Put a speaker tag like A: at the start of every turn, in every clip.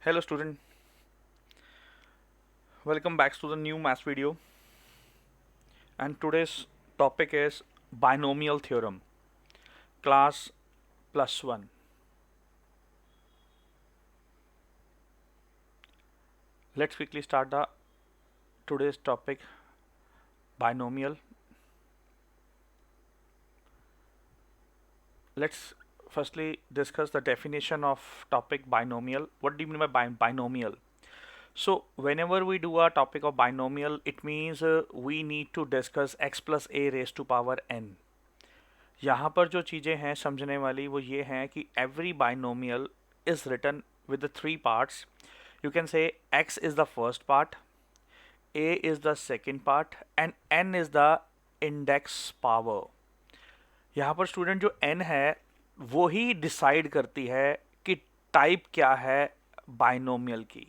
A: Hello student, welcome back to the new maths video, and today's topic is binomial theorem, class +1. Let's quickly start the today's topic, binomial. Let's firstly discuss the definition of topic binomial. What do you mean by binomial? So whenever we do a topic of binomial, it means we need to discuss x plus a raised to power n. यहाँ पर जो चीज़ें हैं समझने वाली वो ये हैं कि every binomial is written with the three parts. You can say x is the first part, a is the second part and n is the index power. यहाँ पर स्टूडेंट जो n है वो ही डिसाइड करती है कि टाइप क्या है बाइनोमियल की.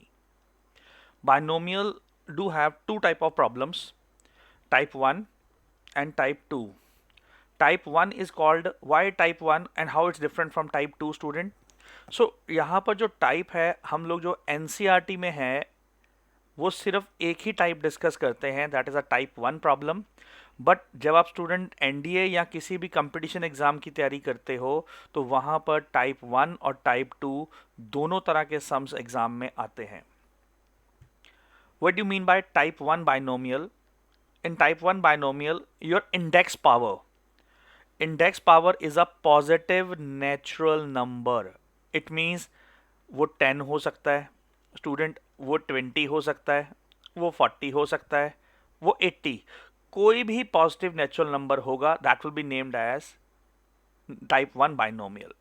A: Binomial do have two type of problems, type 1 and type 2. Type 1 is called, why type 1 and how it's different from type 2 student? So यहाँ पर जो टाइप है हम लोग जो NCERT में है वो सिर्फ एक ही टाइप डिस्कस करते हैं, that is a type 1 problem. But जब आप स्टूडेंट एनडीए या किसी भी कंपटीशन एग्जाम की तैयारी करते हो तो वहाँ पर टाइप 1 और टाइप 2 दोनों तरह के सम्स एग्जाम में आते हैं. What do you mean by type 1 binomial? In type 1 binomial, your index power is a positive natural number. It means वो 10 हो सकता है स्टूडेंट, वो 20 हो सकता है, वो 40 हो सकता है, वो 80, कोई भी पॉजिटिव नेचुरल नंबर होगा that will be named as type 1 binomial.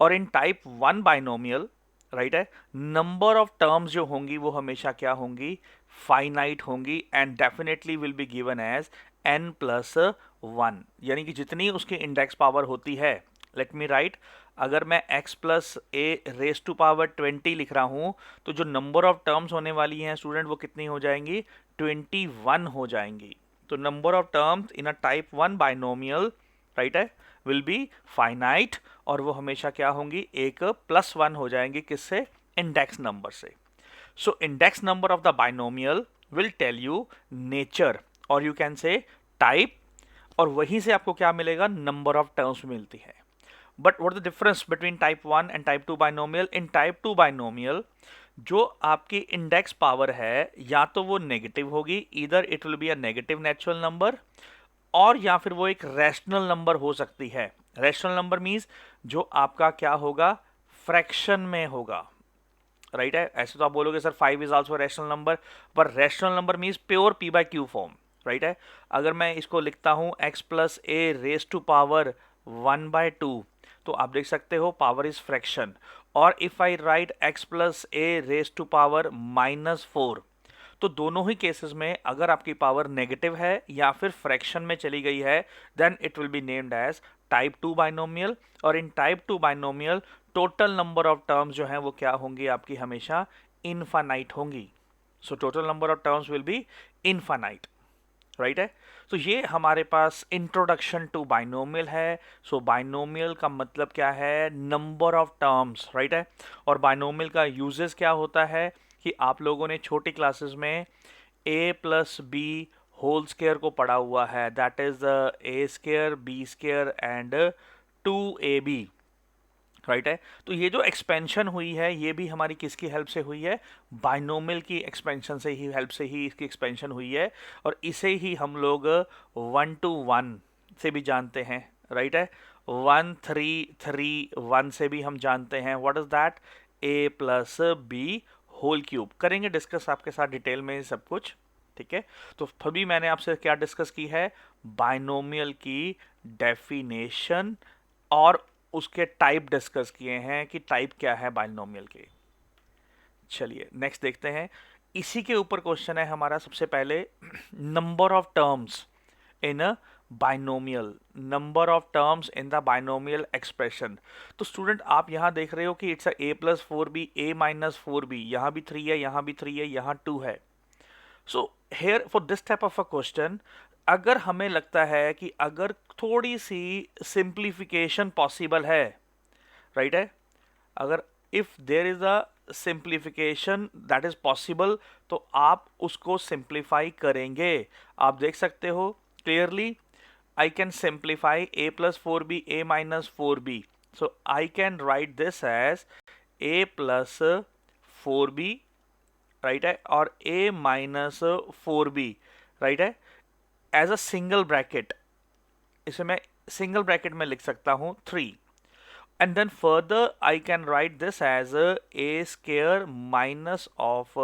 A: और इन टाइप 1 बाइनोमियल राइट है, नंबर ऑफ टर्म्स जो होंगी वो हमेशा क्या होंगी, फाइनाइट होंगी and definitely will be given as n plus 1. यानी कि जितनी उसकी इंडेक्स पावर होती है, लेट मी राइट, अगर मैं x plus a raise to power 20 लिख रहा हूं तो जो नंबर ऑफ टर्म्स होने वाली हैं स्टूडेंट वो कितनी हो जाएंगी, 21 हो जाएंगी. तो number of terms in a type 1 binomial right है विल बी फाइनाइट और वो हमेशा क्या होंगी, एक +1 हो जाएंगी. किससे, इंडेक्स नंबर से. So index number of the binomial will tell you nature और यू कैन से टाइप, और वहीं से आपको क्या मिलेगा, नंबर ऑफ टर्म्स मिलती है. But what the difference between type 1 and type 2 binomial? In type 2 binomial जो आपकी इंडेक्स पावर है या तो वो नेगेटिव होगी, इधर it will be a negative natural number, और या फिर वो एक रैशनल नंबर हो सकती है. रैशनल नंबर मीन्स जो आपका क्या होगा, फ्रैक्शन में होगा. राइट है, ऐसे तो आप बोलोगे sir 5 is also rational number, पर rational number means pure p by q form. Right है, अगर मैं इसको लिखता हूं x plus a raise to power 1/2 तो आप देख सकते हो पावर इज फ्रैक्शन. और if I write x plus a raise to power -4 तो दोनों ही केसेस में अगर आपकी पावर नेगेटिव है या फिर फ्रैक्शन में चली गई है then it will be named as type 2 binomial. और in type 2 binomial total number of terms जो हैं वो क्या होंगी, आपकी हमेशा इनफाइनाइट होंगी. So total number of terms will be infinite. Right है, तो ये हमारे पास इंट्रोडक्शन टू बाइनोमियल है. सो बाइनोमियल का मतलब क्या है, नंबर ऑफ टर्म्स. राइट है, और बाइनोमियल का यूजेस क्या होता है कि आप लोगों ने छोटी क्लासेस में a plus b whole square को पढ़ा हुआ है, that is a square b square and 2ab. Right है, तो ये जो एक्सपेंशन हुई है ये भी हमारी किसकी हेल्प से हुई है, बाइनोमियल की एक्सपेंशन से ही, हेल्प से ही इसकी एक्सपेंशन हुई है. और इसे ही हम लोग 1 to 1 से भी जानते हैं. राइट है, 1 3 3 1 से भी हम जानते हैं. What is that, a plus b whole cube. करेंगे डिस्कस आपके साथ डिटेल में सब कुछ. ठीक है, तो अभी मैंने आपसे क्या डिस्कस की है, बाइनोमियल की डेफिनेशन और उसके टाइप डिस्कस किए हैं कि टाइप क्या है बाइनोमियल के. चलिए नेक्स्ट देखते हैं. इसी के ऊपर क्वेश्चन है हमारा सबसे पहले, number of terms in a binomial, number of terms in the binomial expression. तो स्टूडेंट आप यहां देख रहे हो कि it's a plus 4b, a minus 4b, यहां भी 3 है, यहां भी 3 है, यहां 2 है. So here for this type of a question, अगर हमें लगता है कि अगर थोड़ी सी सिंप्लीफिकेशन पॉसिबल है, राइट है, अगर if there is a simplification that is possible, तो आप उसको सिंप्लीफाई करेंगे। आप देख सकते हो clearly, I can simplify a plus 4b a minus 4b, so I can write this as a plus 4b, right है, और a माइनस 4b, राइट है, एज अ सिंगल ब्रैकेट। इसे मैं सिंगल ब्रैकेट में लिख सकता हूं 3, and then further I can write this as a square minus of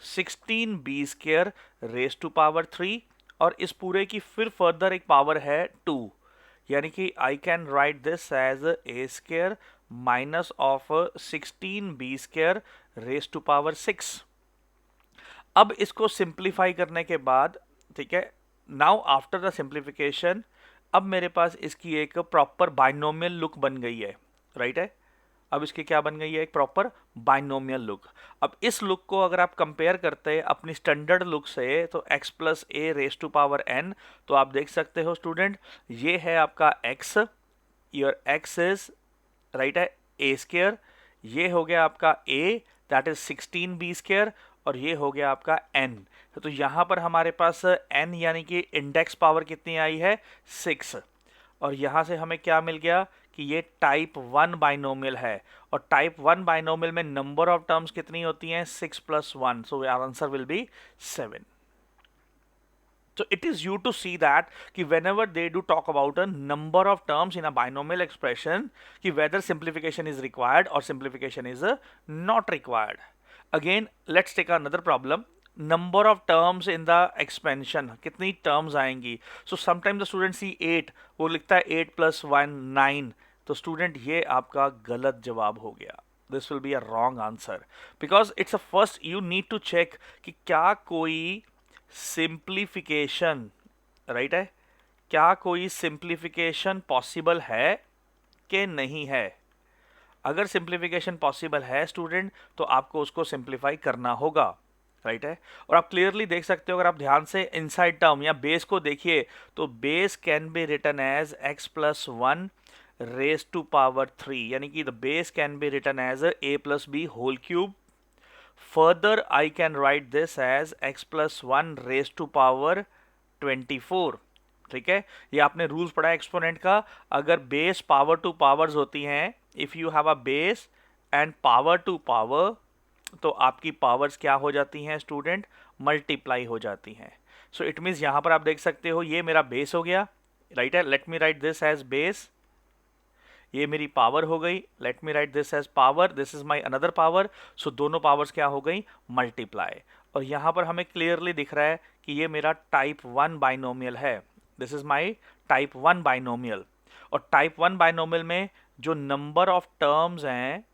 A: 16b square raised to power 3, और इस पूरे की फिर फर्दर एक पावर है 2, यानी कि I can write this as a square minus of 16b square raised to power 6। अब इसको सिंप्लीफाई करने के बाद, ठीक है, नाउ आफ्टर द सिंप्लीफिकेशन, अब मेरे पास इसकी एक प्रॉपर बाइनोमियल लुक बन गई है, राइट है। अब इसकी क्या बन गई है, एक प्रॉपर बाइनोमियल लुक। अब इस लुक को अगर आप कंपेयर करते हैं अपनी स्टैंडर्ड लुक से, तो x plus a raise to power n, तो आप देख सकते हो स्टूडेंट, ये है आपका x, your x is right है a स्क्वायर, ये हो गया आपका a that is 16b square, और ये हो गया आपका n। तो यहाँ पर हमारे पास n यानी कि इंडेक्स पावर कितनी आई है, 6, और यहाँ से हमें क्या मिल गया कि ये टाइप 1 बाइनोमियल है, और टाइप 1 बाइनोमियल में नंबर ऑफ टर्म्स कितनी होती हैं, 6 + 1, so our answer will be 7। So it is you to see that कि whenever they do talk about a number of terms in a binomial expression, कि whether simplification is required or simplification is not required. Again, let's take another problem. Number of terms in the expansion, कितनी terms आएंगी। So sometimes the student see 8, वो लिखता है 8 + 1 9, तो student ये आपका गलत जवाब हो गया। This will be a wrong answer because it's a first you need to check कि क्या कोई सिंप्लीफिकेशन, राइट है, क्या कोई सिंप्लीफिकेशन पॉसिबल है कि नहीं है। अगर सिंप्लीफिकेशन पॉसिबल है स्टूडेंट, तो आपको उसको सिंप्लीफाई करना होगा, राइट है। और आप क्लियरली देख सकते हो, अगर आप ध्यान से इनसाइड टर्म या बेस को देखिए, तो base can be written as x plus 1 raise to power 3, यानी कि the base can be written as a plus b whole cube. Further, I can write this as x plus 1 raised to power 24, ठीक है। ये आपने rules पढ़ा है exponent का, अगर बेस पावर टू पावर्स होती हैं, if you have a base and power to power, तो आपकी पावर्स क्या हो जाती हैं स्टूडेंट, मल्टीप्लाई हो जाती हैं। सो इट मीन्स यहां पर आप देख सकते हो ये मेरा बेस हो गया, राइट है। Let me write this as base, ये मेरी पावर हो गई, let me write this as power, this is my another power, so दोनों पावर्स क्या हो गई, मल्टीप्लाई। और यहाँ पर हमें क्लियरली दिख रहा है कि ये मेरा टाइप 1 बाइनोमियल है, this is my type 1 binomial. और टाइप 1 बाइनोमियल में जो नंबर ऑफ टर्म्स हैं,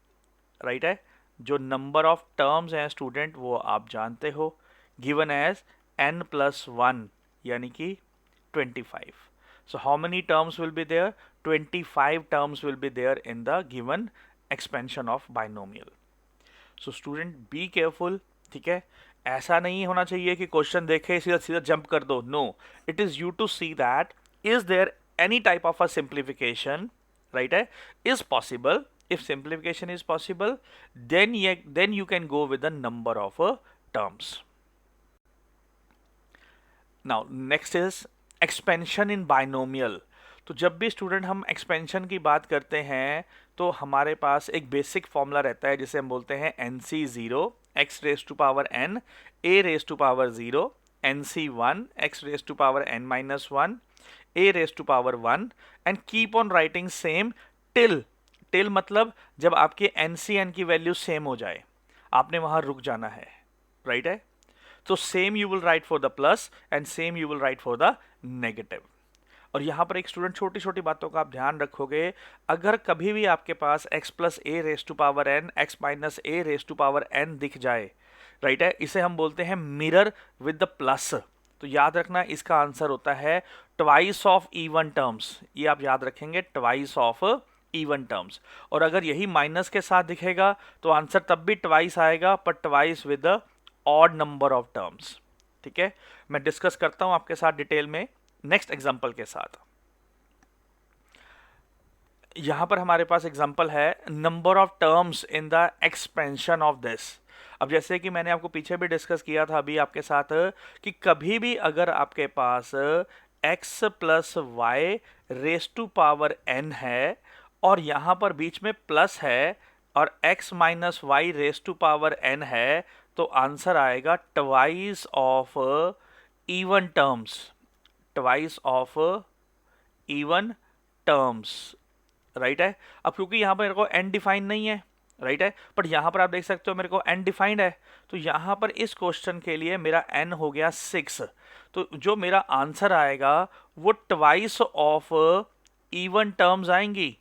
A: राइट है, जो नंबर ऑफ टर्म्स हैं स्टूडेंट, वो आप जानते हो, गिवन एज n + 1 यानी कि 25। So how many terms will be there? 25 terms will be there in the given expansion of binomial. So student be careful, ठीक है। ऐसा नहीं होना चाहिए कि क्वेश्चन देखे सीधा सीधा जंप कर दो, no, it is you to see that is there any type of a simplification, right है, is possible. if simplification is possible, then you can go with the number of terms. Now next is expansion in binomial. तो जब भी student हम expansion की बात करते हैं, तो हमारे पास एक बेसिक फॉर्मूला रहता है जिसे हम बोलते हैं NC0 x raise to power n a raise to power 0, NC1 x raise to power n minus 1 a raise to power 1, and keep on writing same till मतलब जब आपके NCn की वैल्यू सेम हो जाए, आपने वहां रुक जाना है, राइट है। तो same you will right for the plus and same you will right for the negative. और यहां पर एक स्टूडेंट छोटी छोटी बातों का आप ध्यान रखोगे, अगर कभी भी आपके पास x plus a raise to power n x minus a raise to power n दिख जाए, राइट है, इसे हम बोलते हैं मिरर विद द प्लस। तो याद रखना इसका आंसर होता है ट्वाइस ऑफ इवन टर्म्स, ये आप याद रखेंगे, ट्वाइस ऑफ इवन टर्म्स। और अगर यही माइनस के साथ दिखेगा तो आंसर तब भी ट्वाइस आएगा, पर twice with the odd number of terms, ठीक है। मैं डिस्कस करता हूं आपके साथ डिटेल में नेक्स्ट एग्जांपल के साथ। यहाँ पर हमारे पास एग्जांपल है number of terms in the expansion of this. अब जैसे कि मैंने आपको पीछे भी डिस्कस किया था अभी आपके साथ कि कभी भी अगर आपके पास x plus y raise to power n है और यहाँ पर बीच में प्लस है और x minus y raise to power n है, तो आंसर आएगा twice of even terms, twice of even terms, right है। अब क्योंकि यहाँ पर मेरे को n डिफाइन नहीं है, राइट है, बट यहाँ पर आप देख सकते हो मेरे को n डिफाइंड है, तो यहाँ पर इस क्वेश्चन के लिए मेरा n हो गया 6। तो जो मेरा आंसर आएगा वो ट्वाइस ऑफ इवन टर्म्स आएंगी,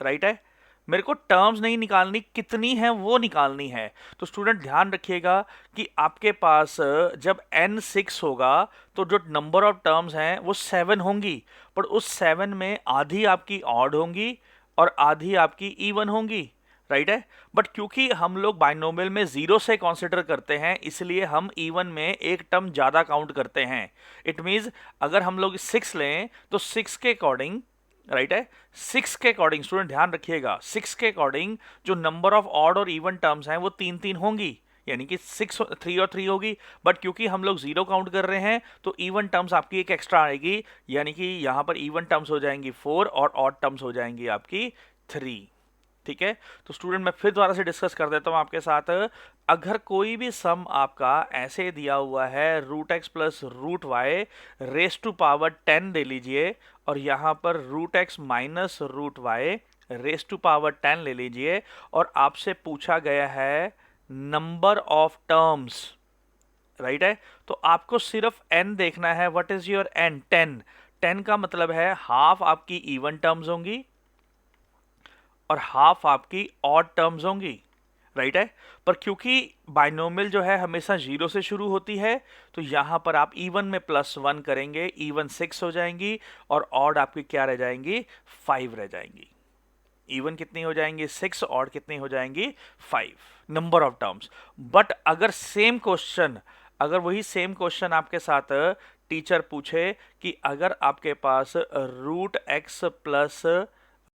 A: राइट है। मेरे को टर्म्स नहीं निकालनी, कितनी है वो निकालनी है। तो स्टूडेंट ध्यान रखिएगा कि आपके पास जब n 6 होगा तो जो नंबर ऑफ टर्म्स हैं वो 7 होंगी, पर उस 7 में आधी आपकी ऑड होंगी और आधी आपकी इवन होंगी, राइट है। बट क्योंकि हम लोग बाइनोमियल में 0 से कंसीडर करते हैं इसलिए हम इवन में एक टर्म ज़्यादा काउंट करते हैं। इट मीन्स अगर हम लोग 6 लें तो 6 के अकॉर्डिंग, राइट है, 6 के अकॉर्डिंग स्टूडेंट ध्यान रखिएगा 6 के अकॉर्डिंग जो नंबर ऑफ ऑड और इवन टर्म्स हैं वो 3 होंगी, यानी कि 6 3 और 3 होगी। बट क्योंकि हम लोग 0 काउंट कर रहे हैं तो इवन टर्म्स आपकी एक एक्स्ट्रा आएगी, यानी कि यहां पर इवन टर्म्स हो जाएंगी 4 और ऑड टर्म्स हो जाएंगी आपकी 3, ठीक है। तो स्टूडेंट मैं फिर दोबारा से डिस्कस कर देता हूं आपके साथ। अगर कोई भी सम आपका ऐसे दिया हुआ है root x plus root y raise to power 10 ले लीजिए, और यहां पर root x minus root y raise to power 10 ले लीजिए, और आपसे पूछा गया है नंबर ऑफ टर्म्स, राइट है, तो आपको सिर्फ n देखना है। What is your n? 10। 10 का मतलब है हाफ आपकी इवन टर्म्स होंगी और हाफ आपकी ऑड टर्म्स होंगी, राइट है। पर क्योंकि बाइनोमियल जो है हमेशा 0 से शुरू होती है तो यहां पर आप इवन में +1 करेंगे, इवन 6 हो जाएंगी और ऑड आपकी क्या रह जाएंगी? 5 रह जाएंगी। इवन कितनी हो जाएंगी? 6, ऑड कितनी हो जाएंगी? 5 नंबर ऑफ टर्म्स। बट अगर सेम क्वेश्चन, अगर वही सेम क्वेश्चन आपके साथ टीचर पूछे कि अगर आपके पास root x plus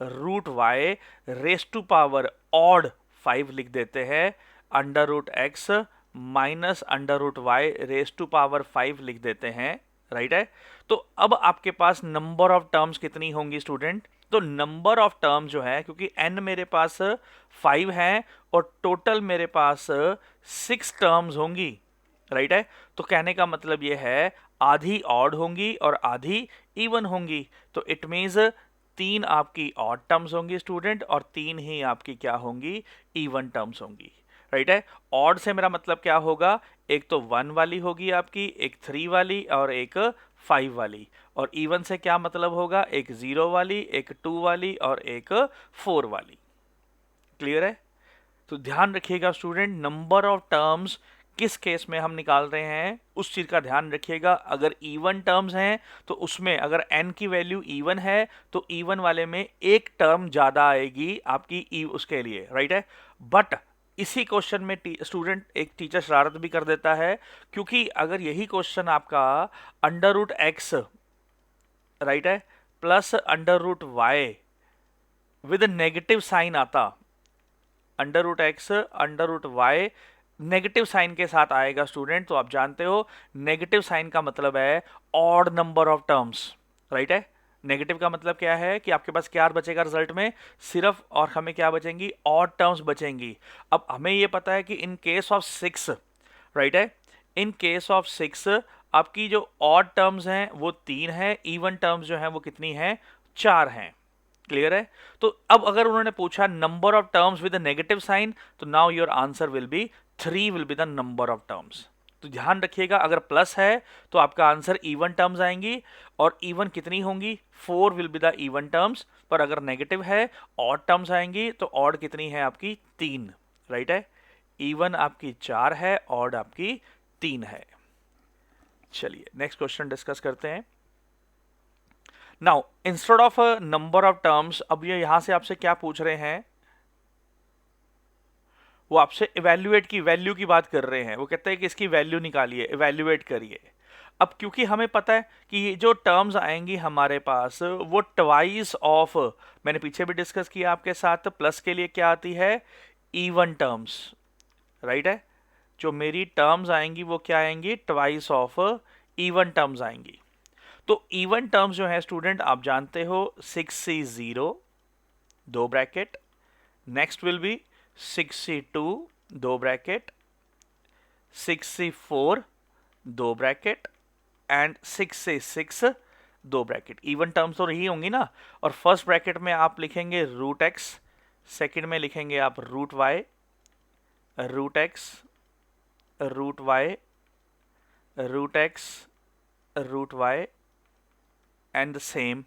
A: root y raise to power odd 5 लिख देते हैं, under root x minus under root y raise to power 5 लिख देते हैं, राइट है, तो अब आपके पास नंबर ऑफ टर्म्स कितनी होंगी स्टूडेंट? तो नंबर ऑफ टर्म जो है, क्योंकि n मेरे पास 5 है और टोटल मेरे पास 6 टर्म्स होंगी, राइट है, तो कहने का मतलब ये है आधी ऑड होंगी और आधी इवन होंगी। तो इट मीन्स 3 आपकी ऑड टर्म्स होंगी स्टूडेंट और 3 ही आपकी क्या होंगी? इवन टर्म्स होंगी, राइट है। ऑड से मेरा मतलब क्या होगा? एक तो 1 वाली होगी आपकी, एक 3 वाली और एक 5 वाली, और इवन से क्या मतलब होगा? एक 0 वाली, एक 2 वाली और एक 4 वाली। क्लियर है? तो ध्यान रखिएगा स्टूडेंट, नंबर ऑफ टर्म्स किस केस में हम निकाल रहे हैं उस चीज का ध्यान रखिएगा। अगर इवन टर्म्स हैं तो उसमें अगर n की वैल्यू इवन है तो इवन वाले में एक टर्म ज्यादा आएगी आपकी उसके लिए, राइट है। बट इसी क्वेश्चन में स्टूडेंट एक टीचर शरारत भी कर देता है, क्योंकि अगर यही क्वेश्चन आपका अंडर रूट एक्स, राइट है, plus under root y with negative sign आता, under root x under root y negative sign के साथ आएगा स्टूडेंट, तो आप जानते हो नेगेटिव साइन का मतलब है odd number of terms, right है। नेगेटिव का मतलब क्या है कि आपके पास क्या बचेगा रिजल्ट में? सिर्फ और हमें क्या बचेंगी? Odd terms बचेंगी। अब हमें ये पता है कि इन केस ऑफ 6, राइट है, इन केस ऑफ 6 आपकी जो ऑड टर्म्स हैं वो 3 है, इवन टर्म्स जो हैं वो कितनी है? 4 हैं। क्लियर है? तो अब अगर उन्होंने पूछा number of terms with negative sign, तो now your answer will be 3 will be the number of terms. तो ध्यान रखिएगा, अगर प्लस है तो आपका आंसर इवन टर्म्स आएंगी, और इवन कितनी होंगी? 4 will be the even terms. पर अगर नेगेटिव है ऑड टर्म्स आएंगी, तो ऑड कितनी है आपकी? 3, राइट है। इवन आपकी 4 है, ऑड आपकी 3 है। चलिए नेक्स्ट क्वेश्चन डिस्कस करते हैं। Now instead of number of terms, अब ये यहां से आपसे क्या पूछ रहे हैं? वो आपसे इवैल्यूएट की वैल्यू की बात कर रहे हैं। वो कहते हैं कि इसकी वैल्यू निकालिए, इवैल्यूएट करिए। अब क्योंकि हमें पता है कि ये जो टर्म्स आएंगी हमारे पास वो ट्वाइस ऑफ, मैंने पीछे भी डिस्कस किया आपके साथ, प्लस के लिए क्या आती है, इवन टर्म्स, राइट है। जो मेरी टर्म्स आएंगी वो क्या आएंगी, ट्वाइस ऑफ इवन टर्म्स आएंगी। तो इवन टर्म्स जो है स्टूडेंट आप जानते हो 6C0 दो bracket, next will be 6C2 दो ब्रैकेट, 6C4 दो ब्रैकेट एंड 6C6 दो ब्रैकेट। इवन टर्म्स तो रही होंगी ना। और फर्स्ट ब्रैकेट में आप लिखेंगे रूट एक्स, सेकेंड में लिखेंगे आप root y, root x, root y, root x, root y and the same.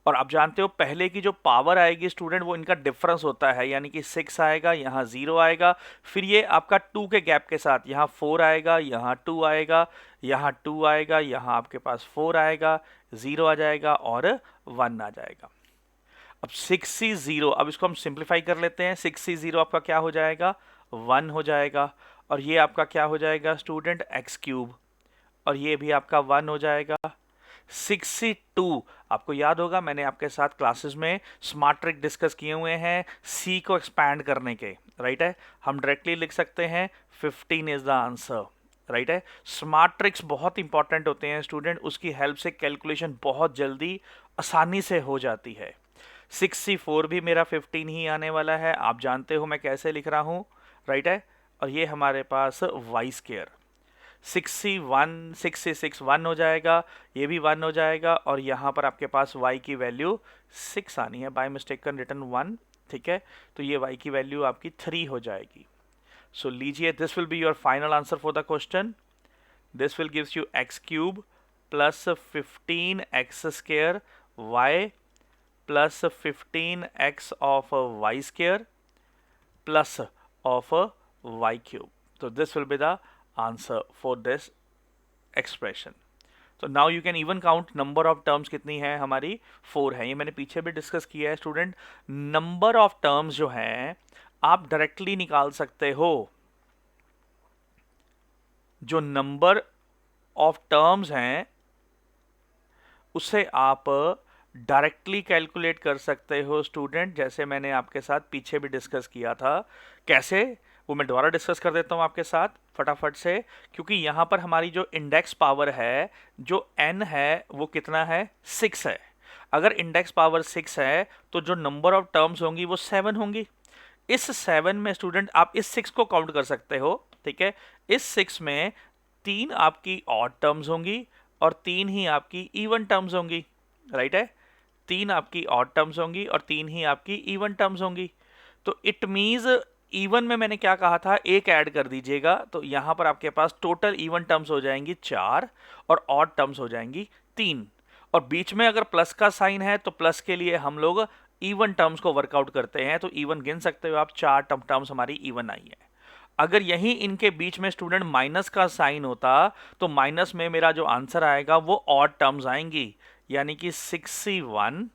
A: और आप जानते हो पहले की जो पावर आएगी स्टूडेंट वो इनका डिफरेंस होता है, यानी कि 6 आएगा, यहाँ 0 आएगा, फिर ये आपका 2 के गैप के साथ यहाँ 4 आएगा, यहाँ 2 आएगा, यहाँ 2 आएगा, यहाँ आपके पास 4 आएगा, 0 आ जाएगा और 1 आ जाएगा। अब 6C0, अब इसको हम सिंप्लीफाई कर लेते हैं। 6C0 आपका क्या हो जाएगा, 1 हो जाएगा, और ये आपका क्या हो जाएगा स्टूडेंट, एक्स क्यूब, और ये भी आपका 1 हो जाएगा। 6C2 आपको याद होगा मैंने आपके साथ क्लासेस में स्मार्ट ट्रिक डिस्कस किए हुए हैं C को एक्सपैंड करने के, राइट है। हम डायरेक्टली लिख सकते हैं 15 इज द आंसर, राइट है। स्मार्ट ट्रिक्स बहुत इंपॉर्टेंट होते हैं स्टूडेंट, उसकी हेल्प से कैलकुलेशन बहुत जल्दी आसानी से हो जाती है। 6C4 भी मेरा 15 ही आने वाला है, आप जानते हो मैं कैसे लिख रहा हूं, राइट है। और ये हमारे पास वाई स्क्वायर, 6C1, 6C6 1 हो जाएगा, ये भी 1 हो जाएगा, और यहाँ पर आपके पास y की वैल्यू 6 आनी है, बाय मिस्टेकन रिटर्न 1, ठीक है। तो ये y की वैल्यू आपकी 3 हो जाएगी। सो लीजिए, this will be your final answer for the question. This will gives you x cube plus 15x square y plus 15x of y square plus of y cube. तो this will be the answer for this expression. तो now you can even count number of terms कितनी है हमारी, 4 है। ये मैंने पीछे भी डिस्कस किया है स्टूडेंट। नंबर ऑफ टर्म्स जो है आप डायरेक्टली निकाल सकते हो। जो नंबर ऑफ टर्म्स हैं उसे आप डायरेक्टली कैलकुलेट कर सकते हो स्टूडेंट, जैसे मैंने आपके साथ पीछे भी डिस्कस किया था। कैसे, वो मैं दोबारा डिस्कस कर देता हूं आपके साथ फटाफट से, क्योंकि यहां पर हमारी जो इंडेक्स पावर है, जो n है वो कितना है, 6 है। अगर इंडेक्स पावर 6 है तो जो नंबर ऑफ टर्म्स होंगी वो 7 होंगी। इस 7 में स्टूडेंट आप इस 6 को काउंट कर सकते हो, ठीक है। इस 6 में 3 आपकी ऑड टर्म्स होंगी और 3 ही आपकी इवन टर्म्स होंगी, राइट है। 3 आपकी ऑड टर्म्स होंगी और 3 ही आपकी इवन टर्म्स होंगी। तो इट मींस इवन में मैंने क्या कहा था, एक ऐड कर दीजिएगा, तो यहां पर आपके पास टोटल इवन टर्म्स हो जाएंगी 4 और ऑड टर्म्स हो जाएंगी 3। और बीच में अगर प्लस का साइन है तो प्लस के लिए हम लोग इवन टर्म्स को वर्कआउट करते हैं, तो इवन गिन सकते हो आप, 4 टर्म्स हमारी इवन आई है। अगर यहीं इनके बीच में स्टूडेंट माइनस का साइन होता तो माइनस में मेरा जो आंसर आएगा वो ऑड टर्म्स आएंगी, यानी कि 6C1,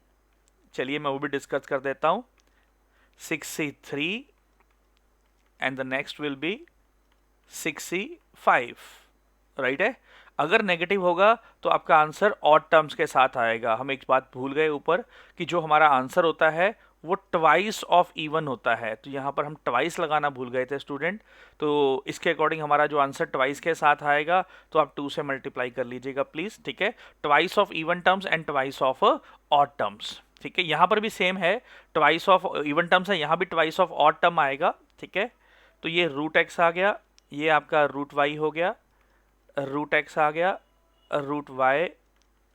A: चलिए मैं वो भी डिस्कस कर देता हूं, 6C3 and the next will be 6C5, right है। अगर नेगेटिव होगा तो आपका आंसर ऑड टर्म्स के साथ आएगा। हम एक बात भूल गए ऊपर कि जो हमारा आंसर होता है वो ट्वाइस ऑफ इवन होता है, तो यहाँ पर हम ट्वाइस लगाना भूल गए थे स्टूडेंट। तो इसके अकॉर्डिंग हमारा जो आंसर ट्वाइस के साथ आएगा तो आप 2 से मल्टीप्लाई कर लीजिएगा प्लीज, ठीक है। Twice of even terms and twice of odd terms, ठीक है। यहाँ पर भी सेम है, ट्वाइस ऑफ इवन टर्म्स है, यहाँ भी ट्वाइस ऑफ ऑड टर्म आएगा, ठीक है। तो ये रूट एक्स आ गया, ये आपका रूट वाई हो गया, रूट एक्स आ गया, root y,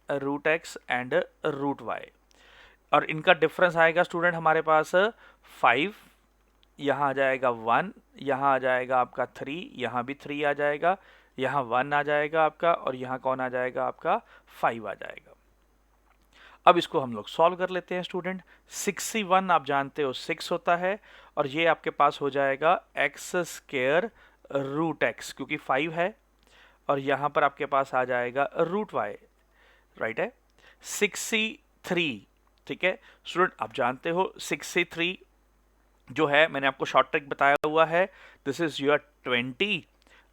A: root x and root y, और इनका डिफरेंस आएगा स्टूडेंट हमारे पास 5, यहाँ आ जाएगा 1, यहाँ आ जाएगा आपका 3, यहाँ भी 3 आ जाएगा, यहाँ 1 आ जाएगा आपका, और यहाँ कौन आ जाएगा आपका 5 आ जाएगा। अब इसको हम लोग सॉल्व कर लेते हैं स्टूडेंट। 6C1 आप जानते हो 6 होता है, और ये आपके पास हो जाएगा एक्स स्क्वायर रूट एक्स, क्योंकि 5 है, और यहाँ पर आपके पास आ जाएगा रूट वाई, राइट है। 6C3, ठीक है स्टूडेंट, आप जानते हो 6C3 जो है मैंने आपको शॉर्ट ट्रिक बताया हुआ है, दिस इज योर 20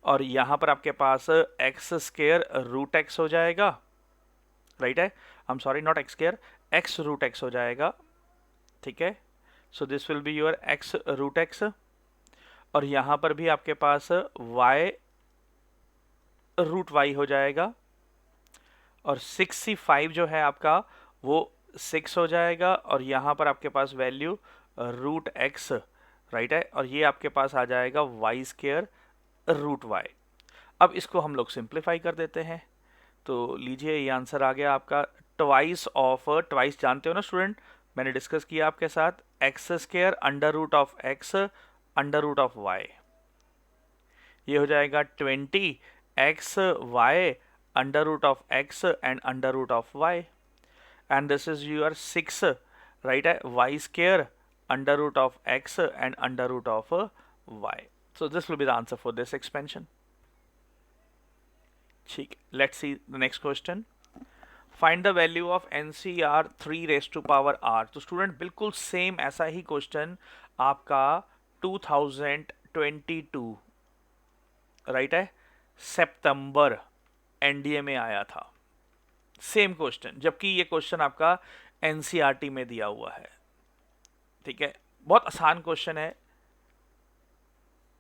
A: और यहाँ पर आपके पास एक्स स्क्वायर रूट एक्स हो जाएगा, राइट है, I am sorry not x square, x root x हो जाएगा, ठीक है। So this will be your x root x, और यहाँ पर भी आपके पास वाई रूट वाई हो जाएगा, और 65 जो है आपका वो 6 हो जाएगा, और यहाँ पर आपके पास वैल्यू रूट एक्स, राइट है, और ये आपके पास आ जाएगा वाई स्क्वायर रूट वाई। अब इसको हम लोग सिंप्लीफाई कर देते हैं, तो लीजिए ये आंसर आ गया आपका ट्वाइस ऑफ, ट्वाइस जानते हो ना स्टूडेंट, मैंने डिस्कस किया आपके साथ, x square under root of x under root of y, ये हो जाएगा 20 x y under root of x and under root of y, and this is your 6, right है, y square under root of x and under root of y. So this will be the answer for this expansion. ठीक, let's see the next question. Find the value of NCR 3 raise to power R। तो student बिल्कुल same ऐसा ही question आपका 2022, right है, सितंबर NDA में आया था, same question, जबकि ये क्वेश्चन आपका NCERT में दिया हुआ है, ठीक है। बहुत आसान क्वेश्चन है,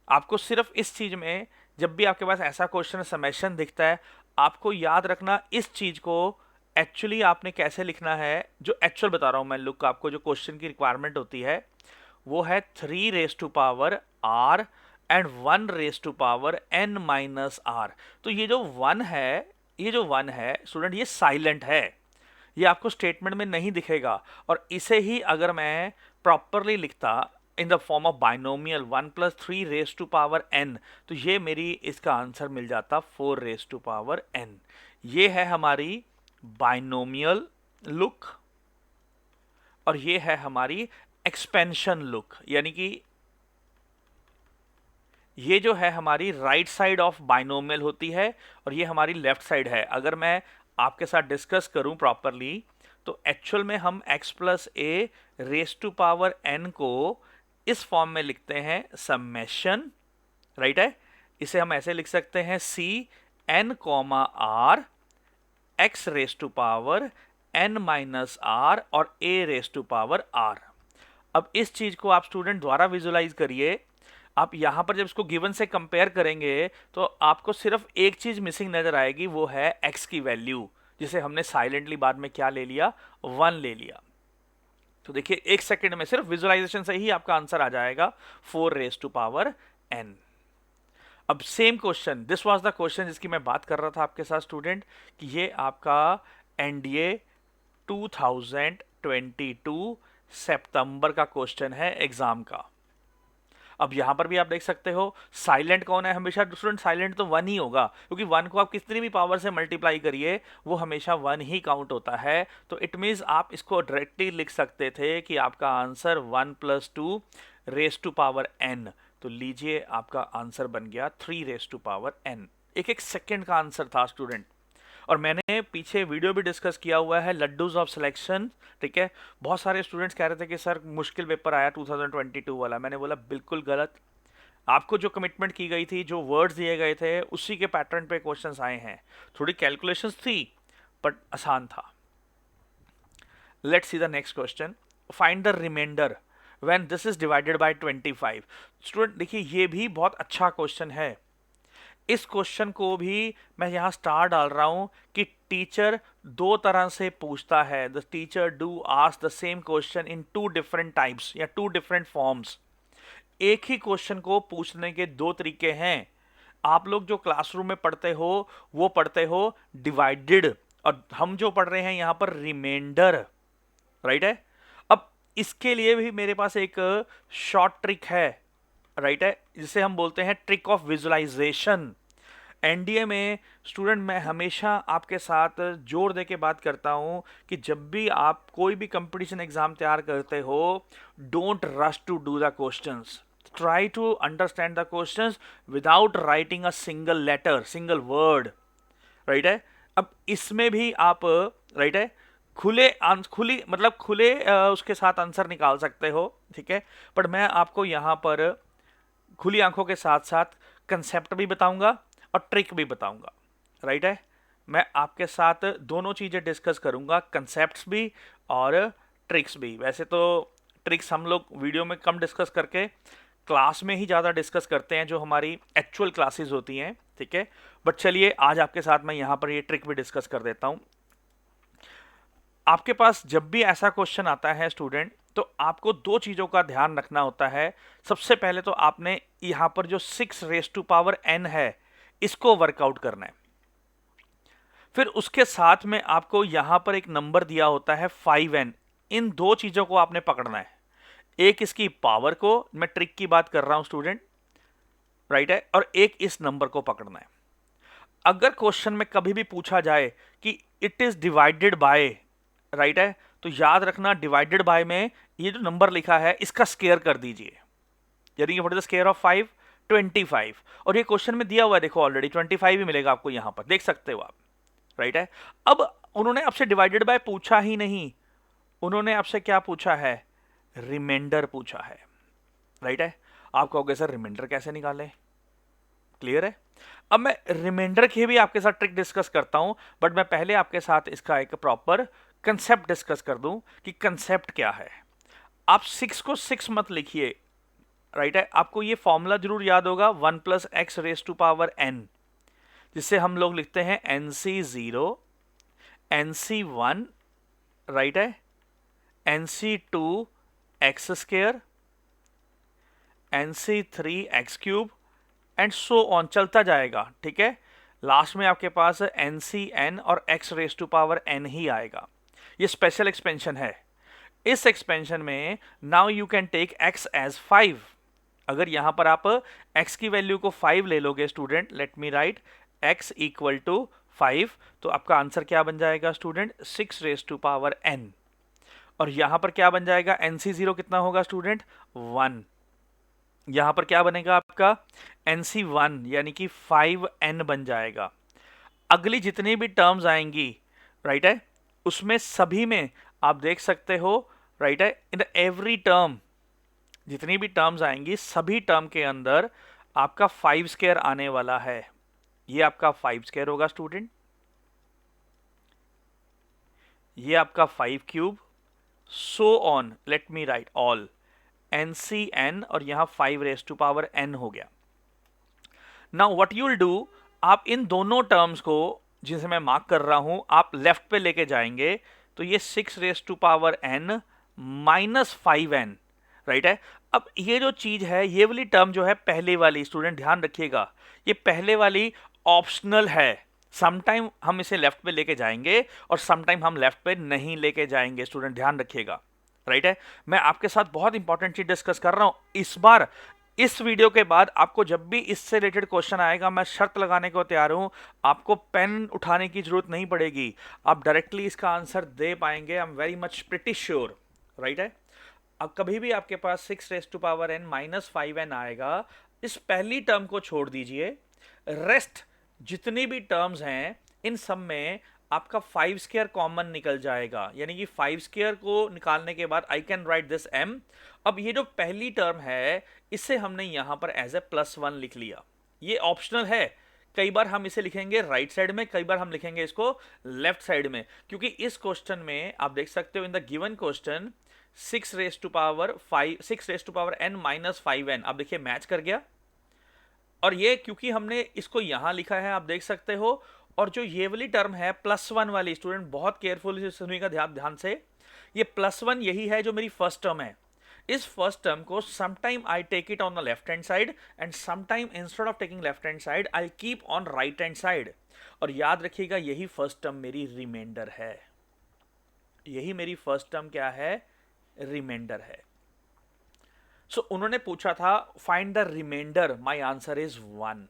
A: आपको सिर्फ इस चीज में जब भी आपके पास ऐसा क्वेश्चन समेशन दिखता है, आपको याद रखना इस चीज को एक्चुअली आपने कैसे लिखना है, जो एक्चुअल बता रहा हूं मैं लुक, आपको जो क्वेश्चन की रिक्वायरमेंट होती है वो है 3 raise to power R and 1 raise to power N minus R। तो ये जो 1 है, ये जो 1 है स्टूडेंट, ये साइलेंट है, ये आपको स्टेटमेंट में नहीं दिखेगा, और इसे ही अगर मैं प्रॉपरली लिखता in the form of binomial 1 plus 3 raise to power n, तो ये मेरी इसका आंसर मिल जाता 4 रेज टू पावर n। ये है हमारी बाइनोमियल लुक, और ये है हमारी एक्सपेंशन लुक, यानी कि ये जो है हमारी राइट साइड ऑफ बाइनोमियल होती है, और ये हमारी लेफ्ट साइड है। अगर मैं आपके साथ डिस्कस करूं प्रॉपरली, तो एक्चुअल में हम x plus a raise to power n को इस फॉर्म में लिखते हैं समेशन, राइट है, इसे हम ऐसे लिख सकते हैं c n comma r x raise to power n minus r और a raise to power r। अब इस चीज को आप स्टूडेंट द्वारा विजुलाइज करिए, आप यहां पर जब इसको गिवन से कंपेयर करेंगे तो आपको सिर्फ एक चीज मिसिंग नजर आएगी, वो है x की वैल्यू, जिसे हमने साइलेंटली बाद में क्या ले लिया, 1 ले लिया। तो देखिए एक सेकंड में सिर्फ विजुअलाइजेशन से ही आपका आंसर आ जाएगा 4 रेज टू पावर n। अब same question, this was the question जिसकी मैं बात कर रहा था आपके साथ स्टूडेंट, कि ये आपका NDA 2022 सितंबर का क्वेश्चन है एग्जाम का। अब यहां पर भी आप देख सकते हो साइलेंट कौन है, हमेशा स्टूडेंट साइलेंट तो 1 ही होगा, क्योंकि 1 को आप कितनी भी पावर से मल्टीप्लाई करिए वो हमेशा 1 ही काउंट होता है। तो इट मीन्स आप इसको डायरेक्टली लिख सकते थे कि आपका answer 1 plus 2 raise to power n। तो लीजिए आपका आंसर बन गया 3 रेज टू पावर n। एक सेकंड का आंसर था स्टूडेंट, और मैंने पीछे वीडियो भी डिस्कस किया हुआ है लड्डूज ऑफ सिलेक्शन, ठीक है। बहुत सारे स्टूडेंट्स कह रहे थे कि सर मुश्किल पेपर आया 2022 वाला, मैंने बोला बिल्कुल गलत, आपको जो कमिटमेंट की गई थी, जो वर्ड्स दिए गए थे, उसी के पैटर्न पे क्वेश्चंस आए हैं, थोड़ी कैलकुलेशंस थी बट आसान था। Let's see the next question, find the remainder when this is divided by 25। Student देखिए ये भी बहुत अच्छा क्वेश्चन है, इस क्वेश्चन को भी मैं यहां स्टार डाल रहा हूं कि टीचर दो तरह से पूछता है, the teacher do ask the same question in 2 different types या 2 डिफरेंट फॉर्म्स। एक ही क्वेश्चन को पूछने के 2 तरीके हैं। आप लोग जो क्लासरूम में पढ़ते हो वो पढ़ते हो डिवाइडेड, और हम जो पढ़ रहे हैं यहां पर रिमाइंडर, राइट है। अब इसके लिए भी मेरे पास एक शॉर्ट ट्रिक है, राइट है, जिसे हम बोलते हैं ट्रिक ऑफ विजुअलाइजेशन। एनडीए में स्टूडेंट मैं हमेशा आपके साथ जोर दे के बात करता हूं कि जब भी आप कोई भी कंपटीशन एग्जाम तैयार करते हो, don't rush to do the questions, try to understand the questions without writing a single letter, single word, right है। अब इसमें भी आप, राइट है, खुली मतलब खुले उसके साथ आंसर निकाल सकते हो, ठीक है, पर मैं आपको यहां पर खुली आंखों के साथ साथ कंसेप्ट भी बताऊंगा और ट्रिक भी बताऊंगा, राइट है। मैं आपके साथ दोनों चीज़ें डिस्कस करूंगा, कंसेप्ट्स भी और ट्रिक्स भी। वैसे तो ट्रिक्स हम लोग वीडियो में कम डिस्कस करके क्लास में ही ज़्यादा डिस्कस करते हैं, जो हमारी एक्चुअल क्लासेस होती हैं, ठीक है। बट चलिए आज आपके साथ मैं यहाँ पर ये ट्रिक भी डिस्कस कर देता हूँ। आपके पास जब भी ऐसा क्वेश्चन आता है स्टूडेंट, तो आपको दो चीज़ों का ध्यान रखना होता है। सबसे पहले तो आपने यहाँ पर जो 6n है इसको वर्कआउट करना है। फिर उसके साथ में आपको यहां पर एक नंबर दिया होता है 5n। इन दो चीजों को आपने पकड़ना है। एक इसकी पावर को, मैं ट्रिक की बात कर रहा हूं स्टूडेंट, राइट है, और एक इस नंबर को पकड़ना है। अगर क्वेश्चन में कभी भी पूछा जाए कि it is divided bye, right है, तो याद रखना डिवाइडेड बाय में ये जो नंबर लिखा है इसका स्केयर कर दीजिए। यानी कि what is the square of 5? 25। और ये क्वेश्चन में दिया हुआ है, देखो ऑलरेडी 25 ही मिलेगा आपको, यहां पर देख सकते हो आप, राइट है। अब उन्होंने आपसे डिवाइडेड बाय पूछा ही नहीं, उन्होंने आपसे क्या पूछा है? रिमाइंडर पूछा है, राइट है। आप कहोगे सर रिमाइंडर कैसे निकाले? क्लियर है। अब मैं रिमाइंडर की भी आपके साथ ट्रिक डिस्कस करता हूं, बट मैं पहले आपके साथ इसका एक प्रॉपर कंसेप्ट डिस्कस कर दूं कि कंसेप्ट क्या है। आप 6 को 6 मत लिखिए, राइट है। आपको ये फॉर्मूला जरूर याद होगा, 1 + x⁴n, जिससे हम लोग लिखते हैं NC0, NC1, राइट है, NC2 x², NC3 x³ and so on, चलता जाएगा, ठीक है। लास्ट में आपके पास NCn और x⁴n ही आएगा। ये स्पेशल एक्सपेंशन है। इस एक्सपेंशन में now you can take x as 5। अगर यहां पर आप x की वैल्यू को 5 ले लोगे student, late me right x = 5, तो आपका आंसर क्या बन जाएगा स्टूडेंट? 6n। और यहां पर क्या बन जाएगा? NC0 कितना होगा स्टूडेंट? 1। यहां पर क्या बनेगा आपका? NC1 यानी कि 5n बन जाएगा। अगली जितनी भी टर्म्स आएंगी, राइट है, उसमें सभी में आप देख सकते हो, राइट है, इन एवरी टर्म जितनी भी टर्म्स आएंगी सभी टर्म के अंदर आपका 5² आने वाला है। ये आपका 5² होगा स्टूडेंट, ये आपका 5³ so on, late me right all NCn और यहां 5n हो गया। Now what you will do, आप इन दोनों टर्म्स को जिसे मैं मार्क कर रहा हूं आप लेफ्ट पे लेके जाएंगे, तो ये 6n - 5n, राइट है। अब ये जो चीज है, ये वाली टर्म जो है पहले वाली, स्टूडेंट ध्यान रखिएगा, ये पहले वाली ऑप्शनल है। समटाइम हम इसे लेफ्ट पे लेके जाएंगे और समटाइम हम लेफ्ट पे नहीं लेके जाएंगे, स्टूडेंट ध्यान रखिएगा, राइट है। मैं आपके साथ बहुत इंपॉर्टेंट चीज डिस्कस कर रहा हूं इस बार। इस वीडियो के बाद आपको जब भी इससे रिलेटेड क्वेश्चन आएगा, मैं शर्त लगाने को तैयार हूं, आपको पेन उठाने की जरूरत नहीं पड़ेगी, आप डायरेक्टली इसका आंसर दे पाएंगे। I am very much pretty sure, right है। अब कभी भी आपके पास 6n - 5n आएगा, इस पहली टर्म को छोड़ दीजिए, रेस्ट जितनी भी टर्म्स हैं इन सब में आपका 5² कॉमन निकल जाएगा। यानी कि 5² को निकालने के बाद I can write this m। अब ये जो पहली टर्म है इसे हमने यहां पर एज ए +1 लिख लिया। ये ऑप्शनल है, कई बार हम इसे लिखेंगे राइट साइड में, कई बार हम लिखेंगे इसको लेफ्ट साइड में, क्योंकि इस क्वेश्चन में आप देख सकते हो in the given question 6n - 5n, आप देखिए मैच कर गया। और ये क्योंकि हमने इसको यहां लिखा है, आप देख सकते हो। और जो ये वाली टर्म है +1 वाली, स्टूडेंट बहुत केयरफुली से सुनिएगा, ध्यान से, ये +1 यही है जो मेरी फर्स्ट टर्म है। इस फर्स्ट टर्म को sometime I take it on the left hand side and sometime instead of taking left hand side I keep on right hand side. और याद रखिएगा यही फर्स्ट टर्म मेरी रिमाइंडर है, यही मेरी फर्स्ट टर्म क्या है? रिमाइंडर है। सो उन्होंने पूछा था find the remainder, my answer is 1।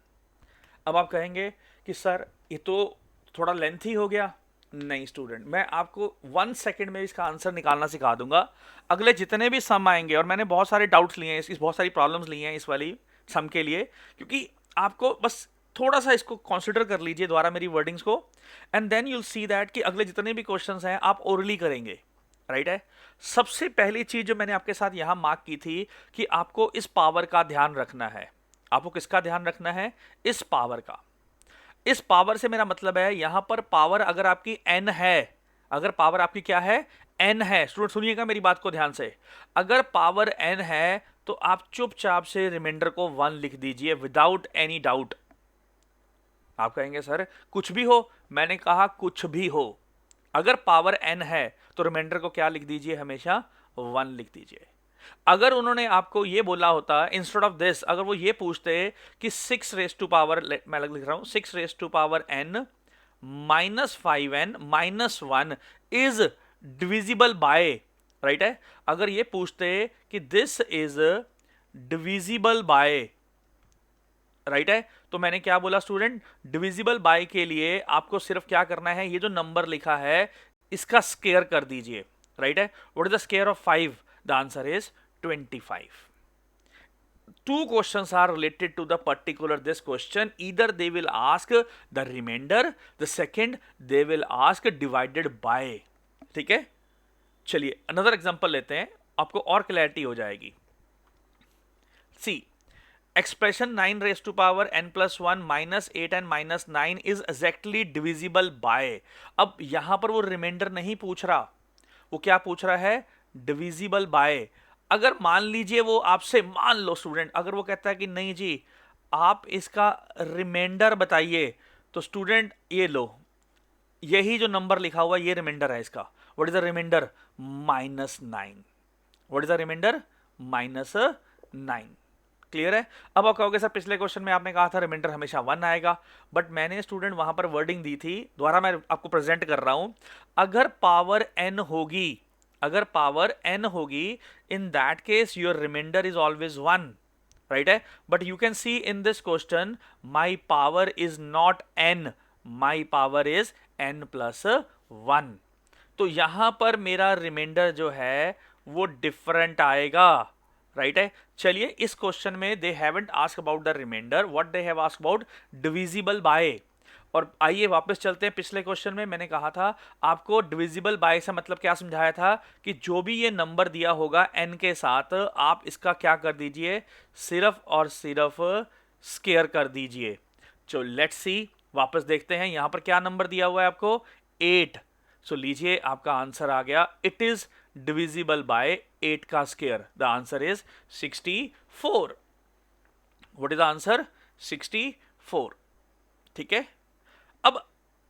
A: अब आप कहेंगे कि सर ये तो थोड़ा लेंथी हो गया। नहीं स्टूडेंट, मैं आपको 1 सेकंड में इसका आंसर निकालना सिखा दूंगा। अगले जितने भी सम आएंगे, और मैंने बहुत सारे डाउट्स लिए हैं, बहुत सारी प्रॉब्लम्स ली हैं इस वाली सम के लिए, क्योंकि आपको बस थोड़ा सा इसको कंसिडर कर लीजिए दोबारा मेरी वर्डिंग्स को, and then you'll see that कि अगले जितने भी क्वेश्चंस हैं आप ओरली करेंगे, राइट है। सबसे पहली चीज जो मैंने आपके साथ यहां मार्क की थी कि आपको इस पावर का ध्यान रखना है। आपको किसका ध्यान रखना है? इस पावर का। इस पावर से मेरा मतलब है यहां पर पावर अगर आपकी n है, अगर पावर आपकी क्या है? n है। स्टूडेंट सुनिएगा मेरी बात को ध्यान से, अगर पावर n है तो आप चुपचाप से रिमाइंडर को 1 लिख दीजिए विदाउट एनी डाउट। आप कहेंगे सर कुछ भी हो, मैंने कहा कुछ भी हो, अगर पावर n है तो रिमाइंडर को क्या लिख दीजिए? हमेशा 1 लिख दीजिए। अगर उन्होंने आपको ये बोला होता इंस्टेड ऑफ दिस, अगर वो ये पूछते कि 6 रेस टू पावर, मैं लिख रहा हूं 6 raise to power n minus 5n minus 1 is divisible by, right है, अगर ये पूछते कि this is divisible by, right है, तो मैंने क्या बोला स्टूडेंट? डिविजिबल बाय के लिए आपको सिर्फ क्या करना है? ये जो नंबर लिखा है इसका स्केयर कर दीजिए, राइट है। What is the square of 5? The answer is 25. Two questions are related to the particular this question. Either they will ask the remainder, the second they will ask divided by. ठीक है, चलिए another example लेते हैं, आपको और clarity हो जाएगी। See, expression 9 raised to power n plus 1 minus 8n minus 9 is exactly divisible by. अब यहां पर वो रिमाइंडर नहीं पूछ रहा, वो क्या पूछ रहा है? Divisible by. अगर मान लीजिए वो आपसे, मान लो स्टूडेंट, अगर वो कहता है कि नहीं जी आप इसका रिमाइंडर बताइए, तो स्टूडेंट ये लो, यही जो नंबर लिखा हुआ ये रिमाइंडर है इसका। What is the remainder? -9। What is the remainder? -9। Clear है? अब आप कहोगे सर पिछले क्वेश्चन में आपने कहा था रिमाइंडर हमेशा 1 आएगा, बट मैंने स्टूडेंट वहां पर वर्डिंग दी थी, दोबारा मैं आपको प्रेजेंट कर रहा हूं। अगर पावर n होगी, अगर पावर n होगी, in that case your reminder is always 1, right है। But you can see in this question my power is not n, my power is n plus 1, तो यहां पर मेरा रिमाइंडर जो है वो डिफरेंट आएगा, राइट है। चलिए इस क्वेश्चन में they haven't asked about the remainder, what they have asked about divisible by. और आइए वापस चलते हैं, पिछले क्वेश्चन में मैंने कहा था आपको डिविजिबल बाय से मतलब क्या समझाया था कि जो भी ये नंबर दिया होगा n के साथ, आप इसका क्या कर दीजिए? सिर्फ और सिर्फ स्केयर कर दीजिए। तो लेट्स सी, वापस देखते हैं यहां पर क्या नंबर दिया हुआ है आपको? 8। सो लीजिए आपका आंसर आ गया, इट इज डिविजिबल बाय 8 का square. The answer is 64। What is the answer? 64। ठीक है, अब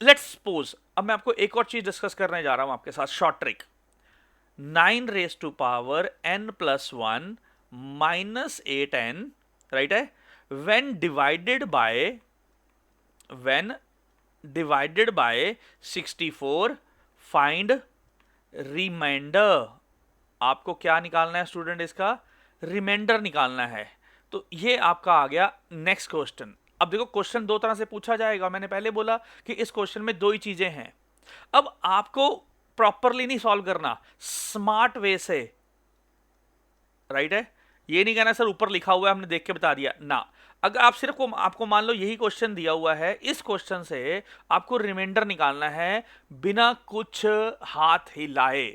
A: लेट्स सपोज, अब मैं आपको एक और चीज डिस्कस करने जा रहा हूं आपके साथ, short trick. 9 raise to power n plus 1 minus 8n, right है, when divided by 64 find remainder. आपको क्या निकालना है स्टूडेंट? इसका रिमाइंडर निकालना है। तो ये आपका आ गया नेक्स्ट क्वेश्चन। अब देखो क्वेश्चन दो तरह से पूछा जाएगा, मैंने पहले बोला कि इस क्वेश्चन में दो ही चीजें हैं। अब आपको प्रॉपरली नहीं सॉल्व करना, स्मार्ट वे से, राइट है। ये नहीं कहना सर ऊपर लिखा हुआ है हमने देख के बता दिया ना। अगर आप सिर्फ आपको मान लो यही क्वेश्चन दिया हुआ है, इस क्वेश्चन से आपको रिमाइंडर निकालना है बिना कुछ हाथ हिलाए,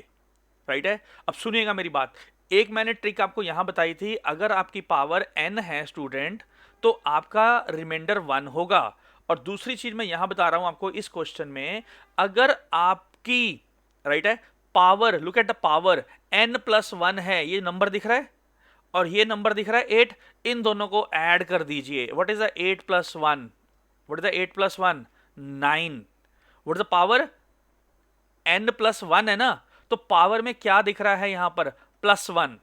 A: राइट है। अब सुनिएगा मेरी बात, एक मैंने ट्रिक आपको यहां बताई थी, अगर आपकी पावर n है स्टूडेंट तो आपका रिमाइंडर 1 होगा। और दूसरी चीज मैं यहां बता रहा हूं आपको इस क्वेश्चन में, अगर आपकी, राइट है, power, look at the power, n plus 1 है, ये नंबर दिख रहा है और ये नंबर दिख रहा है 8, इन दोनों को ऐड कर दीजिए। What is the 8 plus 1? What is the 8 plus 1? 9। What is the power? n plus 1 है ना, तो पावर में क्या दिख रहा है यहां पर? +1,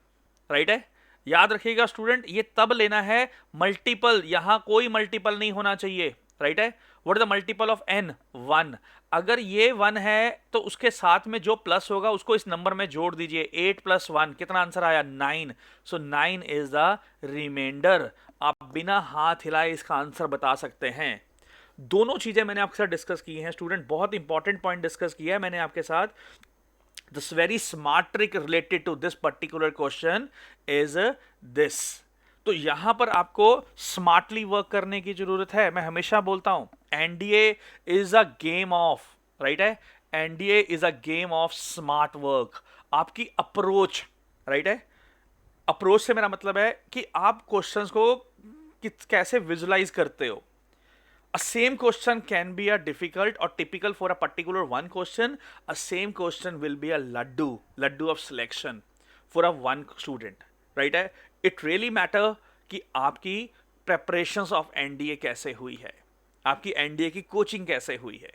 A: राइट है। याद रखिएगा स्टूडेंट, ये तब लेना है मल्टीपल, यहां कोई मल्टीपल नहीं होना चाहिए, राइट है। What is the multiple of n? 1। अगर ये 1 है तो उसके साथ में जो प्लस होगा उसको इस नंबर में जोड़ दीजिए। 8 प्लस 1 कितना आंसर आया? 9। सो 9 इज द रिमाइंडर। आप बिना हाथ हिलाए इसका आंसर बता सकते हैं। दोनों चीजें मैंने आपके साथ डिस्कस की हैं स्टूडेंट, बहुत इंपॉर्टेंट पॉइंट डिस्कस किया है मैंने आपके साथ। This very smart trick related to this particular question is this. तो यहां पर आपको स्मार्टली वर्क करने की जरूरत है। मैं हमेशा बोलता हूं NDA is a game of, right है, NDA is a game of smart work. आपकी अप्रोच, राइट है, अप्रोच से मेरा मतलब है कि आप क्वेश्चंस को कि कैसे विजुलाइज करते हो. A same question can be a difficult or typical for a particular one question. A same question will be a laddu of selection for a one student, right है. It really matter कि आपकी preparations of NDA कैसे हुई है, आपकी NDA की coaching कैसे हुई है,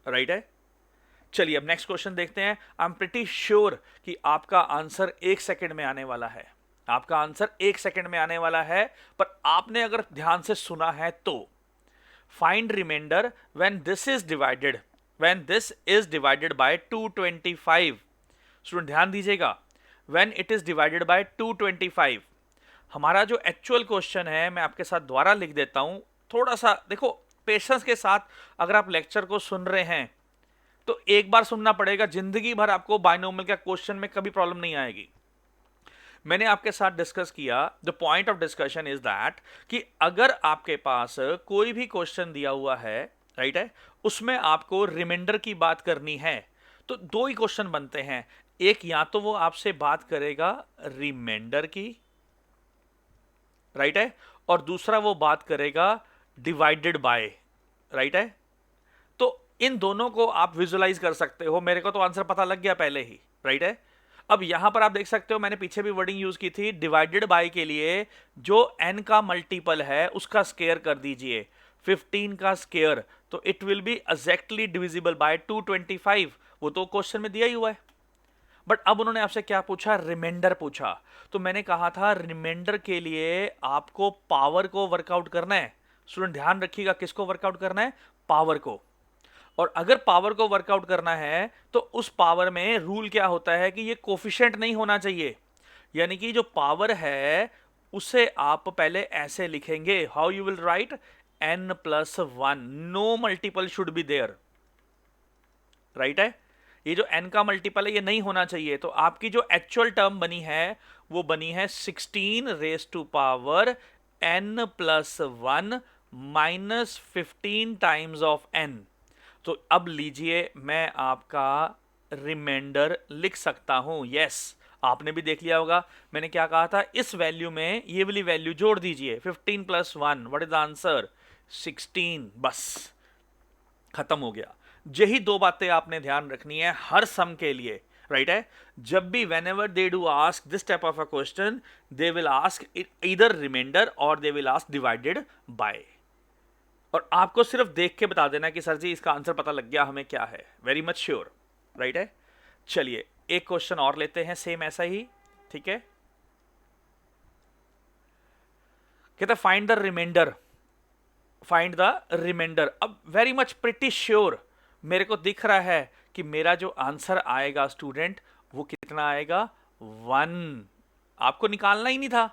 A: राइट है. चलिए अब नेक्स्ट क्वेश्चन देखते हैं. आई एम प्रिटी श्योर कि आपका आंसर 1 सेकंड में आने वाला है. आपका आंसर 1 सेकंड में आने वाला है, पर आपने अगर ध्यान से सुना है तो find remainder when this is divided by 225. Student ध्यान दीजिएगा, when it is divided by 225. हमारा जो एक्चुअल क्वेश्चन है मैं आपके साथ दोबारा लिख देता हूं. थोड़ा सा देखो पेशेंस के साथ, अगर आप लेक्चर को सुन रहे हैं तो एक बार सुनना पड़ेगा, जिंदगी भर आपको बायनोमियल का क्वेश्चन में कभी प्रॉब्लम नहीं आएगी. मैंने आपके साथ डिस्कस किया, the point of discussion is that कि अगर आपके पास कोई भी क्वेश्चन दिया हुआ है, राइट है, उसमें आपको रिमाइंडर की बात करनी है तो दो ही क्वेश्चन बनते हैं. एक, या तो वो आपसे बात करेगा रिमाइंडर की, राइट है, और दूसरा वो बात करेगा डिवाइडेड बाय, राइट है. तो इन दोनों को आप विजुलाइज कर सकते हो. मेरे को तो आंसर पता लग गया पहले ही, राइट है. अब यहां पर आप देख सकते हो मैंने पीछे भी वर्डिंग यूज की थी, डिवाइडेड बाय के लिए जो n का मल्टीपल है उसका स्केयर कर दीजिए, 15 का स्केयर, तो it will B exactly divisible by 225. वो तो क्वेश्चन में दिया ही हुआ है. बट अब उन्होंने आपसे क्या पूछा, रिमाइंडर पूछा. तो मैंने कहा था रिमाइंडर के लिए आपको पावर को वर्कआउट करना है. स्टूडेंट ध्यान रखिएगा, किसको वर्कआउट करना है, पावर को. और अगर पावर को वर्कआउट करना है तो उस पावर में रूल क्या होता है कि ये कोफिशिएंट नहीं होना चाहिए. यानी कि जो पावर है उसे आप पहले ऐसे लिखेंगे, how you will write, n+1, no multiple should be there, right है. ये जो n का मल्टीपल है ये नहीं होना चाहिए. तो आपकी जो एक्चुअल टर्म बनी है वो बनी है 16 raise to power n+1 minus 15 times of n. तो अब लीजिए मैं आपका रिमाइंडर लिख सकता हूं. यस, आपने भी देख लिया होगा मैंने क्या कहा था, इस वैल्यू में ये वाली वैल्यू जोड़ दीजिए, 15 + 1, व्हाट इज द आंसर, 16. बस खत्म हो गया. यही दो बातें आपने ध्यान रखनी है हर सम के लिए, राइट है. जब भी whenever they do ask this type of a question, they will ask either reminder और they will ask divided by. और आपको सिर्फ देख के बता देना कि सर जी इसका आंसर पता लग गया हमें क्या है, वेरी मच श्योर, राइट है. चलिए एक क्वेश्चन और लेते हैं सेम ऐसा ही, ठीक है. कहता find the remainder, find the remainder. अब वेरी मच प्रिटी श्योर मेरे को दिख रहा है कि मेरा जो आंसर आएगा स्टूडेंट वो कितना आएगा, 1. आपको निकालना ही नहीं था,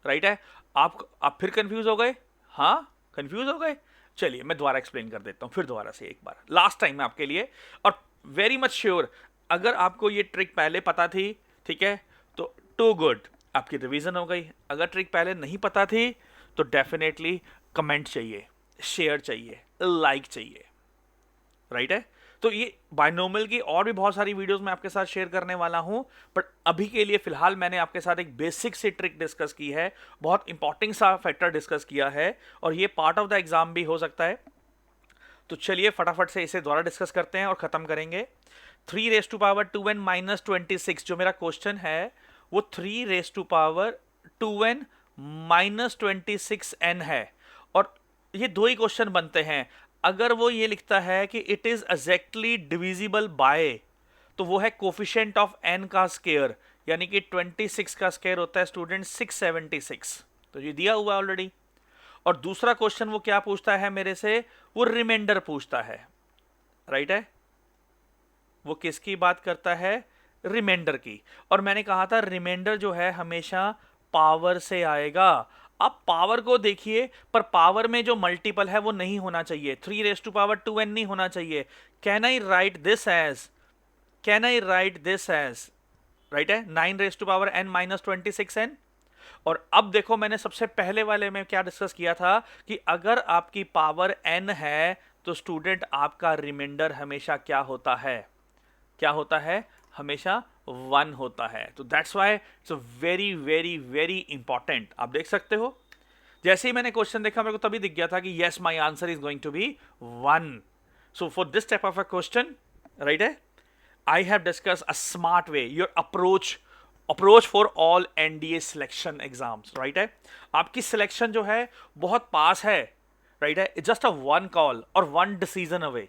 A: राइट है. आप फिर कंफ्यूज हो गए, हाँ कंफ्यूज हो गए. चलिए मैं दोबारा एक्सप्लेन कर देता हूं फिर दोबारा से एक बार, लास्ट टाइम आपके लिए. और वेरी मच श्योर अगर आपको ये ट्रिक पहले पता थी, ठीक है, तो टू गुड, आपकी रिवीजन हो गई. अगर ट्रिक पहले नहीं पता थी तो डेफिनेटली कमेंट चाहिए, शेयर चाहिए, लाइक चाहिए, राइट है. तो ये बायनोमियल की और भी बहुत सारी वीडियोस मैं आपके साथ शेयर करने वाला हूं, बट अभी के लिए फिलहाल मैंने आपके साथ एक बेसिक सी ट्रिक डिस्कस की है, बहुत इंपॉर्टेंट सा फैक्टर डिस्कस किया है, और ये पार्ट ऑफ द एग्जाम भी हो सकता है. तो चलिए फटाफट से इसे दोबारा डिस्कस करते हैं और खत्म करेंगे. 3 raise to power 2n minus 26, जो मेरा क्वेश्चन है वो 3 raise to power 2n minus 26n है. और ये दो ही क्वेश्चन बनते हैं. अगर वो ये लिखता है कि it is exactly divisible by, तो वो है कोफिशिएंट ऑफ n का स्केयर, यानी कि 26 का स्केयर होता है स्टूडेंट 676. तो ये दिया हुआ ऑलरेडी. और दूसरा क्वेश्चन वो क्या पूछता है मेरे से, वो रिमाइंडर पूछता है, राइट है. वो किसकी बात करता है, रिमाइंडर की. और मैंने कहा था रिमाइंडर जो है हमेशा पावर से आएगा. आप पावर को देखिए, पर पावर में जो मल्टीपल है वो नहीं होना चाहिए, 3 रेज टू पावर 2n नहीं होना चाहिए. Can I write this as, right है, 9 raise to power n minus 26n. और अब देखो मैंने सबसे पहले वाले में क्या डिस्कस किया था कि अगर आपकी पावर n है तो स्टूडेंट आपका रिमाइंडर हमेशा क्या होता है, हमेशा 1 होता है. तो that's why it's very very very important. आप देख सकते हो जैसे ही मैंने क्वेश्चन देखा मेरे को तभी दिख गया था कि yes my answer is going to be 1. So for this type of a question, right है, I have discuss a smart way your approach for all NDA selection exams, right है. आपकी सिलेक्शन जो है बहुत पास है, राइट है, it's just a one call और one decision away.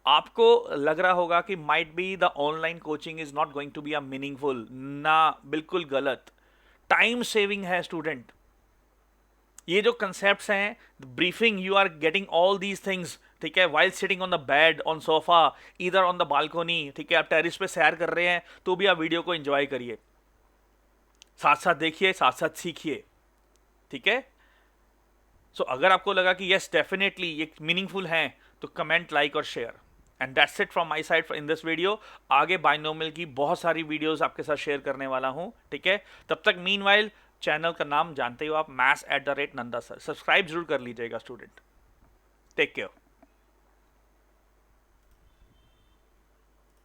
A: आपको लग रहा होगा कि might be the online coaching is not going to be a meaningful. ना, बिल्कुल गलत. टाइम सेविंग है स्टूडेंट. ये जो कंसेप्ट्स हैं, briefing, you are getting all these things, ठीक है, while sitting on the bed, on sofa, इधर ऑन द बालकोनी, ठीक है, आप टेरिस पे सैर कर रहे हैं तो भी आप वीडियो को एंजॉय करिए, साथ साथ देखिए, साथ साथ सीखिए, ठीक है. सो अगर आपको लगा कि यस डेफिनेटली ये मीनिंगफुल हैं तो कमेंट, लाइक और share. And that's it from my side in this video. आगे बाइनोमियल की बहुत सारी वीडियोस आपके साथ शेयर करने वाला हूं, ठीक है. तब तक मीनवाइल चैनल का नाम जानते हो आप, maths@nanda sir. सब्सक्राइब जरूर कर लीजिएगा स्टूडेंट. Take care.